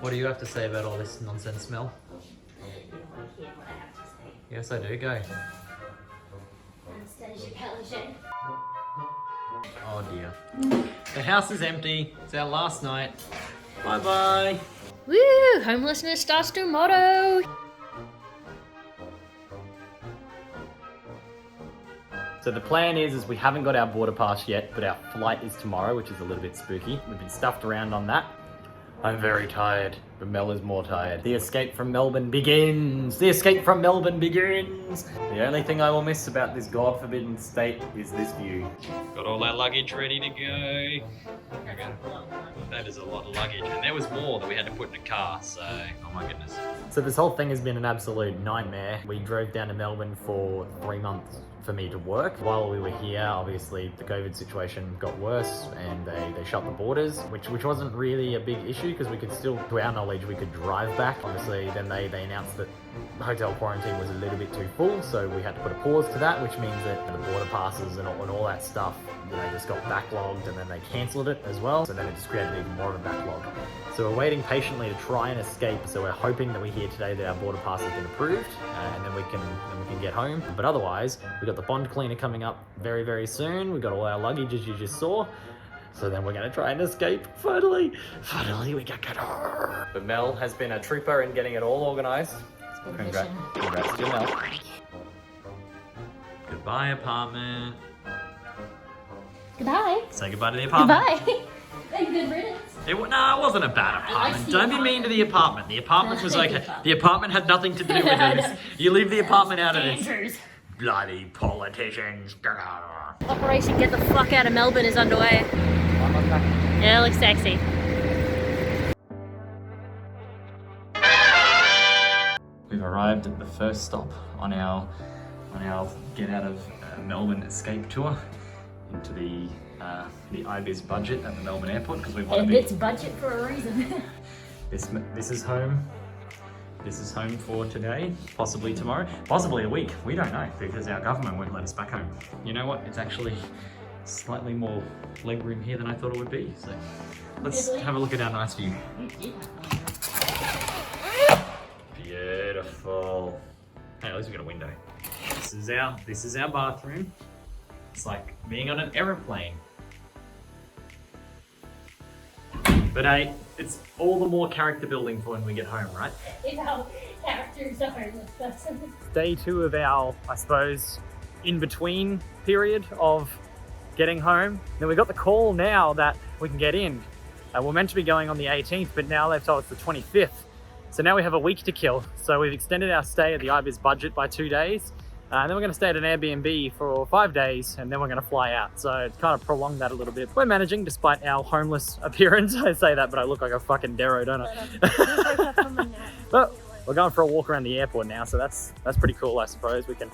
What do you have to say about all this nonsense, Mel? You don't want to hear what I have to say. Yes, I do. Go. Anastasia Palaszczuk. Oh dear. The house is empty. It's our last night. Bye-bye. Woo! Homelessness starts tomorrow. So the plan is we haven't got our border pass yet, but our flight is tomorrow, which is a little bit spooky. We've been stuffed around on that. I'm very tired, but Mel is more tired. The escape from Melbourne begins! The escape from Melbourne begins! The only thing I will miss about this God-forbidden state is this view. Got all our luggage ready to go. That is a lot of luggage, and there was more that we had to put in a car, so, oh my goodness. So this whole thing has been an absolute nightmare. We drove down to Melbourne for 3 months for me to work. While we were here, obviously the COVID situation got worse and they shut the borders, which wasn't really a big issue because we could still, to our knowledge, we could drive back. Obviously then they announced that hotel quarantine was a little bit too full, so we had to put a pause to that, which means that the border passes and all that stuff, you know, just got backlogged, and then they cancelled it as well, so then it just created even more of a backlog. So we're waiting patiently to try and escape, so we're hoping that we hear today that our border pass has been approved, and then we can get home. But otherwise, we've got the bond cleaner coming up very, very soon. We've got all our luggage, as you just saw. So then we're going to try and escape. Finally we can get home. But Mel has been a trooper in getting it all organised. Congrats to Mel. Goodbye, apartment. Goodbye. Say goodbye to the apartment. Goodbye. Good riddance. It wasn't a bad apartment. Don't be mean to the apartment. The apartment was okay. The apartment had nothing to do with this. You leave the apartment out of this. Bloody politicians. Operation Get the Fuck Out of Melbourne is underway. Yeah, it looks sexy. We've arrived at the first stop on our get out of Melbourne escape tour into the IBIS budget at the Melbourne airport, because we want to be. It's budget for a reason. This is home. This is home for today, possibly tomorrow, possibly a week. We don't know because our government won't let us back home. You know what? It's actually slightly more legroom here than I thought it would be. So let's have a look at our nice view. Beautiful. Hey, at least we got a window. This is our bathroom. It's like being on an aeroplane. But hey, it's all the more character building for when we get home, right? If our characters are homeless person. Day 2 of our, I suppose, in-between period of getting home. Then we got the call now that we can get in. We're meant to be going on the 18th, but now they've told us the 25th. So now we have a week to kill. So we've extended our stay at the IBIS budget by 2 days. And then we're going to stay at an Airbnb for 5 days, and then we're going to fly out. So it's kind of prolonged that a little bit. We're managing despite our homeless appearance. I say that, but I look like a fucking Darrow, don't I? But we're going for a walk around the airport now, so that's pretty cool, I suppose. We can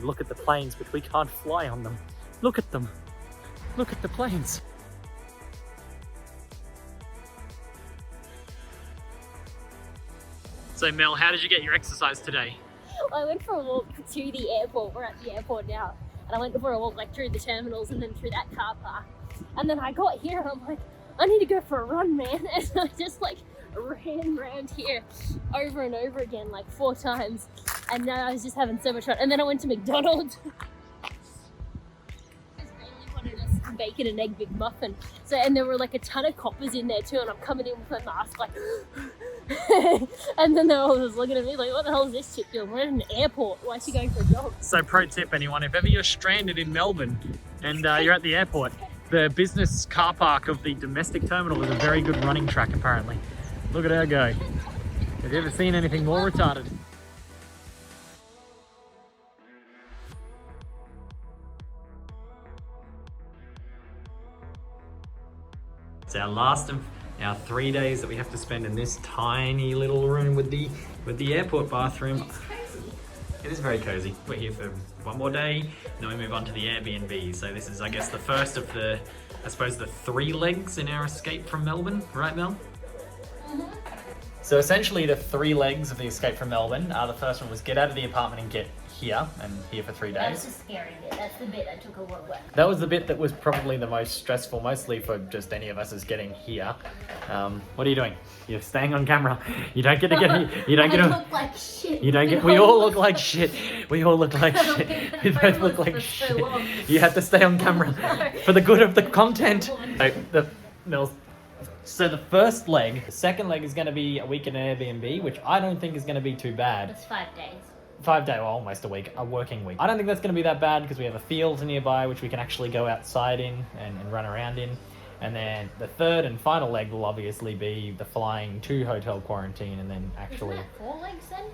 look at the planes, but we can't fly on them. Look at them. Look at the planes. So Mel, how did you get your exercise today? I went for a walk to the airport. We're at the airport now. And I went for a walk like through the terminals and then through that car park. And then I got here and I'm like, I need to go for a run, man. And I just like ran around here over and over again like 4 times. And now I was just having so much fun. And then I went to McDonald's. Bacon and egg McMuffin. So, and there were like a ton of coppers in there too, and I'm coming in with my mask like and then they all was looking at me like, what the hell is this chick doing? We're at an airport. Why is she going for a jog? So pro tip, anyone, if ever you're stranded in Melbourne and you're at the airport, the business car park of the domestic terminal is a very good running track apparently. Look at her go. Have you ever seen anything more retarded? It's our last of our 3 days that we have to spend in this tiny little room with the airport bathroom. It is very cozy. We're here for 1 more day, then we move on to the Airbnb. So this is, I guess, the first of the, I suppose, the 3 legs in our escape from Melbourne, right, Mel? So essentially the 3 legs of the escape from Melbourne, the first one was get out of the apartment and get here, and here for 3 That's days. the scary bit. That's the bit that took a lot of work. That was the bit that was probably the most stressful, mostly for just any of us, is getting here. What are you doing? You're staying on camera. You don't get to get. You don't get I to. look like shit. You don't get. We all look like shit. We all look like shit. We both look like shit. You have to stay on camera for the good of the content. So the first leg, the second leg is going to be a week in an Airbnb, which I don't think is going to be too bad. It's 5 days. 5 day, well, almost a week, a working week. I don't think that's going to be that bad because we have a field nearby which we can actually go outside in and run around in. And then the third and final leg will obviously be the flying to hotel quarantine and then actually... Isn't that 4 legs then?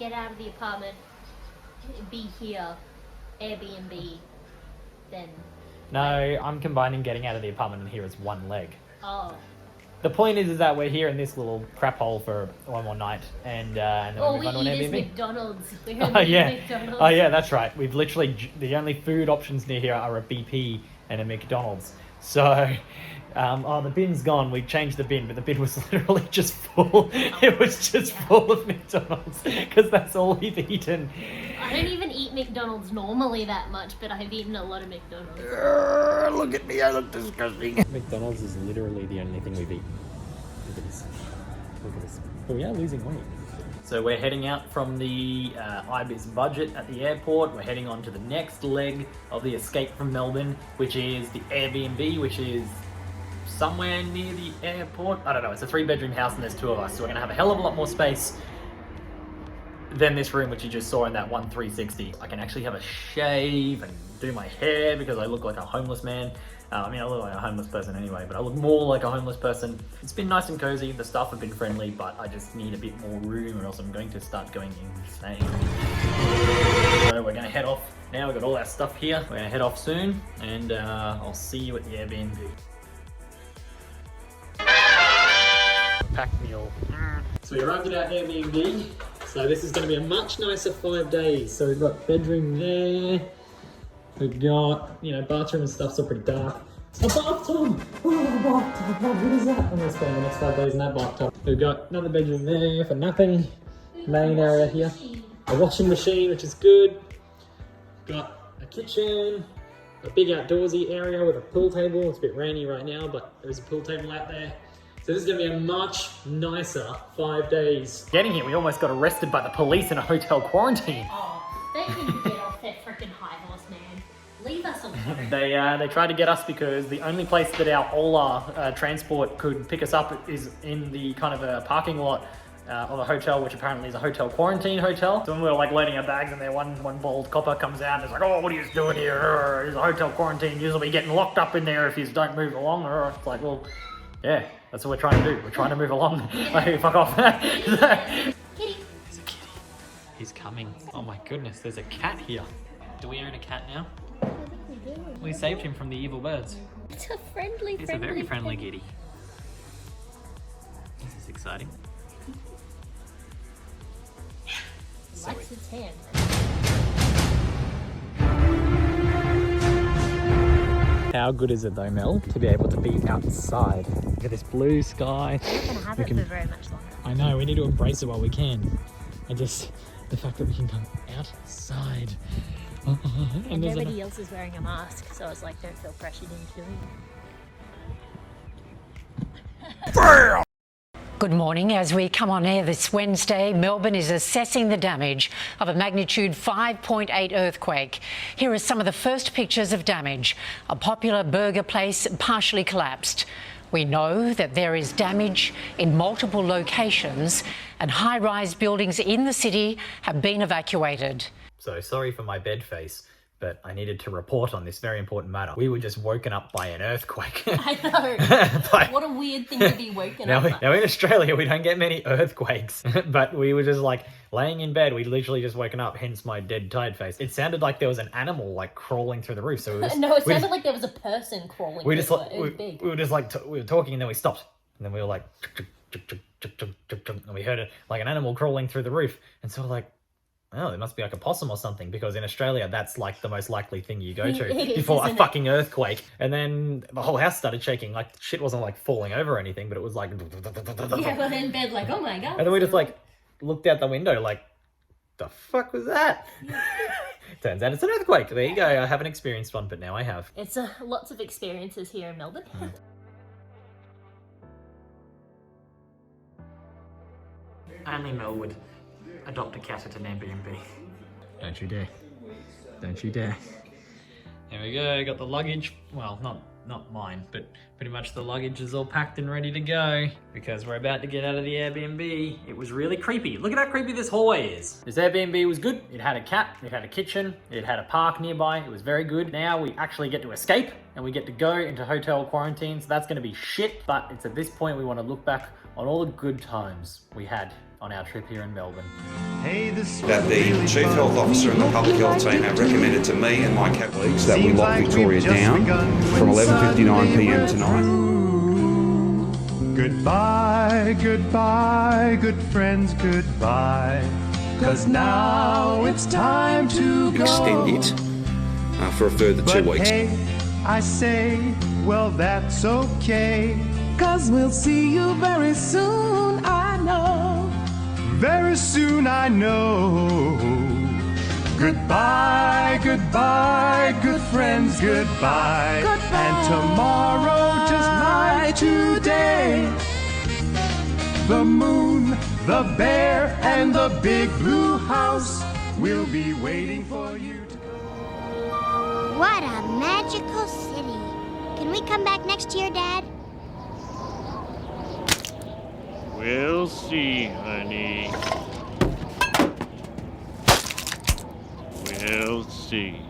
Get out of the apartment, be here, Airbnb, then... No, I'm combining getting out of the apartment and here as 1 leg. Oh. The point is that we're here in this little crap hole for 1 more night and then All we we move on to an eat is Airbnb. McDonald's. We're Oh in yeah, McDonald's. oh yeah, that's right. We've literally the only food options near here are a BP and a McDonald's. So, the bin's gone. We changed the bin, but the bin was literally just full. It was just full of McDonald's because that's all we've eaten. I don't even eat McDonald's normally that much, but I've eaten a lot of McDonald's. Look at me, I look disgusting. McDonald's is literally the only thing we've eaten. Look at this. Look at this. But we are losing weight. So we're heading out from the Ibis budget at the airport. We're heading on to the next leg of the escape from Melbourne, which is the Airbnb, which is somewhere near the airport. I don't know, it's a 3-bedroom house and there's 2 of us, so we're gonna have a hell of a lot more space than this room which you just saw in that 360. I can actually have a shave and do my hair because I look like a homeless man. I mean, I look like a homeless person anyway, but I look more like a homeless person. It's been nice and cozy, the staff have been friendly, but I just need a bit more room or else I'm going to start going insane. So we're gonna head off now, we've got all our stuff here. We're gonna head off soon, and I'll see you at the Airbnb. Packed meal. So we arrived at our Airbnb. So this is going to be a much nicer 5 days. So we've got bedroom there. We've got, bathroom and stuff's all pretty dark. A bathtub! Oh, a bathtub, what good is that? I'm going to spend the next 5 days in that bathtub. We've got another bedroom there for nothing. Main area here. A washing machine, which is good. Got a kitchen. A big outdoorsy area with a pool table. It's a bit rainy right now, but there is a pool table out there. So this is going to be a much nicer 5 days. Getting here, we almost got arrested by the police in a hotel quarantine. Oh, they need to get off their freaking high horse, man. Leave us alone. They tried to get us because the only place that our Ola transport could pick us up is in the kind of a parking lot of a hotel, which apparently is a hotel quarantine hotel. So when we were like loading our bags and there one bald copper comes out and is like, oh, what are you doing here? It's a hotel quarantine. You'll be getting locked up in there if you don't move along. It's like, well, yeah, that's what we're trying to do. We're trying to move along. Like, fuck off. Kitty. There's a kitty. He's coming. Oh my goodness, there's a cat here. Do we own a cat now? I think we do. We saved him from the evil birds. It's a friendly, He's a very friendly kitty. This is exciting. Likes its hand. How good is it though, Mel, to be able to be outside? Look at this blue sky. We're not going to have it for very much longer. I know, we need to embrace it while we can. And just the fact that we can come outside. And nobody else is wearing a mask, so it's like, don't feel pressured into doing it. Good morning. As we come on air this Wednesday, Melbourne is assessing the damage of a magnitude 5.8 earthquake. Here are some of the first pictures of damage. A popular burger place partially collapsed. We know that there is damage in multiple locations and high-rise buildings in the city have been evacuated. So sorry for my bed face, but I needed to report on this very important matter. We were just woken up by an earthquake. I know. What a weird thing to be woken up by. Now in Australia, we don't get many earthquakes, but we were just like laying in bed. We literally just woken up, hence my dead tired face. It sounded like there was an animal like crawling through the roof. So No, it sounded like there was a person crawling through it. It was big. We were just like, we were talking and then we stopped. And then we were like, and we heard it like an animal crawling through the roof. And so we're like, oh, there must be like a possum or something, because in Australia, that's like the most likely thing you go to It is, before a isn't it? fucking earthquake. And then the whole house started shaking. Like, shit wasn't like falling over or anything, but it was like... Yeah, we're in bed like, oh my god. And then we just like looked out the window like, the fuck was that? Turns out it's an earthquake. There you go. I haven't experienced one, but now I have. It's lots of experiences here in Melbourne. Only Mel would adopt a cat at an Airbnb. Don't you dare. Don't you dare. There we go, got the luggage. Well, not mine, but pretty much the luggage is all packed and ready to go because we're about to get out of the Airbnb. It was really creepy. Look at how creepy this hallway is. This Airbnb was good. It had a cat, it had a kitchen, it had a park nearby. It was very good. Now we actually get to escape and we get to go into hotel quarantine. So that's gonna be shit, but it's at this point we wanna look back on all the good times we had on our trip here in Melbourne. That the Chief Health Officer and the Public Health team have recommended to me and my colleagues that we lock Victoria down from 11:59 p.m. tonight. Goodbye, goodbye, good friends, goodbye. 'Cause now it's time to go. Extend it for a further 2 But weeks. hey, I say, well, that's okay. 'Cause we'll see you very soon, I know. Very soon, I know. Goodbye, goodbye, good friends, goodbye. And tomorrow, just like today, the moon, the bear, and the big blue house will be waiting for you to come. What a magical city. Can we come back next year, Dad? We'll see, honey. We'll see.